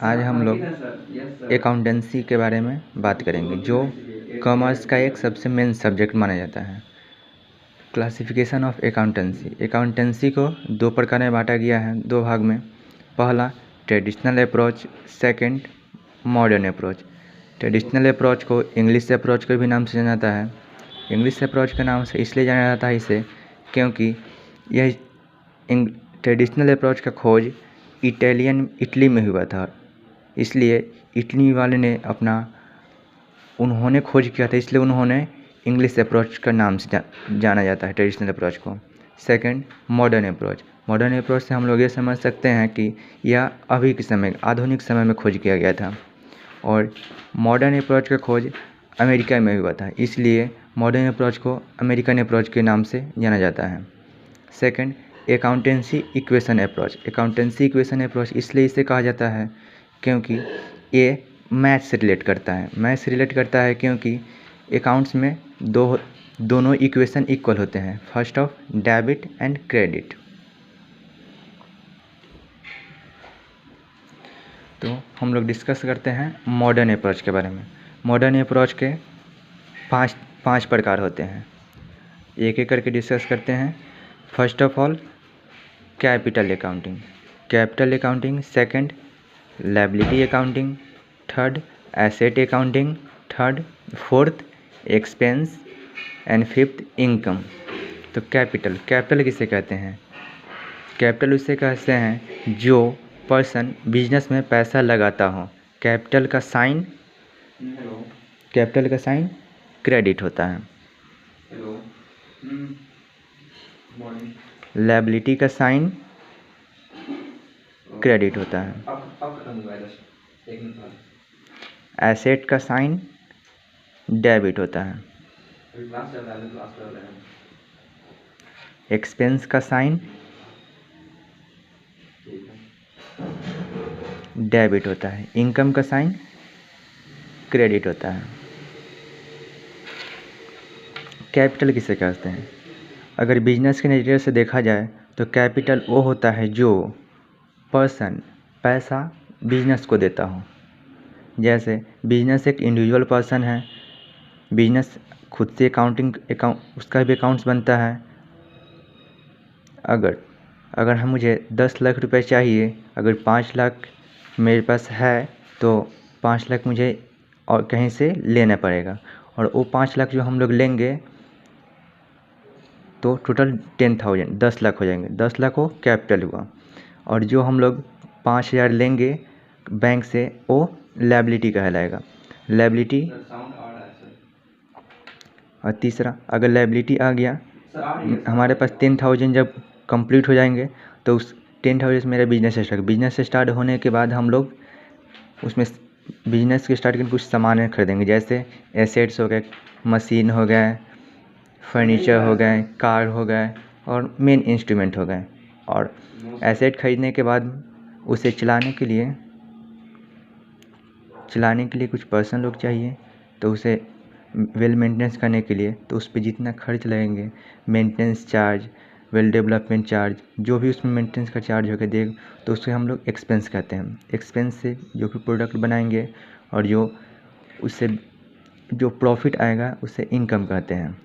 आज हम लोग अकाउंटेंसी के बारे में बात करेंगे, जो कॉमर्स का एक सबसे मेन सब्जेक्ट माना जाता है। क्लासिफिकेशन ऑफ अकाउंटेंसी को दो प्रकार में बांटा गया है, दो भाग में। पहला traditional approach, second modern approach. Traditional approach को इंग्लिश अप्रोच के भी नाम से जाना जाता है। इंग्लिश अप्रोच के नाम से इसलिए जाना जाता है इसे क्योंकि यह ट्रेडिशनल अप्रोच का खोज इटली में हुआ था, इसलिए इटली वाले ने उन्होंने खोज किया था, इसलिए उन्होंने इंग्लिश अप्रोच का नाम से जाना जाता है ट्रेडिशनल अप्रोच को। सेकंड मॉडर्न अप्रोच से हम लोग ये समझ सकते हैं कि यह अभी के समय आधुनिक समय में खोज किया गया था, और मॉडर्न अप्रोच का खोज अमेरिका में हुआ था, इसलिए मॉडर्न अप्रोच को अमेरिकन अप्रोच के नाम से जाना जाता है। सेकंड अकाउंटेंसी इक्वेशन अप्रोच इसलिए इसे कहा जाता है क्योंकि ये मैथ्स से रिलेट करता है क्योंकि अकाउंट्स में दोनों इक्वेशन इक्वल होते हैं, first of debit and credit. तो हम लोग डिस्कस करते हैं मॉडर्न अप्रोच के बारे में। मॉडर्न अप्रोच के पाँच प्रकार होते हैं, एक एक करके डिस्कस करते हैं। First of all capital accounting, second liability accounting, third asset accounting, fourth expense and fifth income. तो कैपिटल किसे कहते हैं? कैपिटल उसे कहते हैं जो पर्सन बिजनेस में पैसा लगाता हो। कैपिटल का साइन क्रेडिट होता है। लायबिलिटी का साइन क्रेडिट होता है। एसेट का साइन डेबिट होता है। एक्सपेंस का साइन डेबिट होता है। इनकम का साइन क्रेडिट होता है। कैपिटल किसे कहते हैं? अगर बिजनेस के नज़रिए से देखा जाए तो कैपिटल वो होता है जो पर्सन पैसा बिजनेस को देता हो। जैसे बिजनेस एक इंडिविजुअल पर्सन है, बिजनेस खुद से उसका भी अकाउंट्स बनता है। अगर मुझे 10 लाख रुपए चाहिए, अगर 5 लाख मेरे पास है तो 5 लाख मुझे और कहीं से लेना पड़ेगा, और वो 5 लाख जो हम लोग लेंगे तो टोटल 10 लाख हो जाएंगे। 10 लाख वो कैपिटल हुआ, और जो हम लोग 5,000 लेंगे बैंक से वो लायबिलिटी कहलाएगा। लायबिलिटी। और तीसरा, अगर लायबिलिटी आ गया, हमारे पास 10,000 जब कंप्लीट हो जाएंगे तो उस 10,000 से मेरा बिजनेस स्टार्ट होने के बाद हम लोग उसमें बिजनेस के स्टार्ट करके कुछ सामान खरीदेंगे, जैसे एसेट्स हो गए, मशीन हो गए, फर्नीचर हो गए, कार हो गए, और मेन इंस्ट्रूमेंट हो गए। और एसेट खरीदने के बाद उसे चलाने के लिए कुछ पर्सन लोग चाहिए, तो उसे वेल मेंटेनेंस करने के लिए तो उस पर जितना खर्च लगेंगे, maintenance charge, well development charge, जो भी उसमें मेंटेनेंस का चार्ज होकर देगा, तो उससे हम लोग एक्सपेंस कहते हैं। एक्सपेंस से जो भी प्रोडक्ट बनाएंगे और उससे जो प्रॉफिट आएगा उसे इनकम कहते हैं।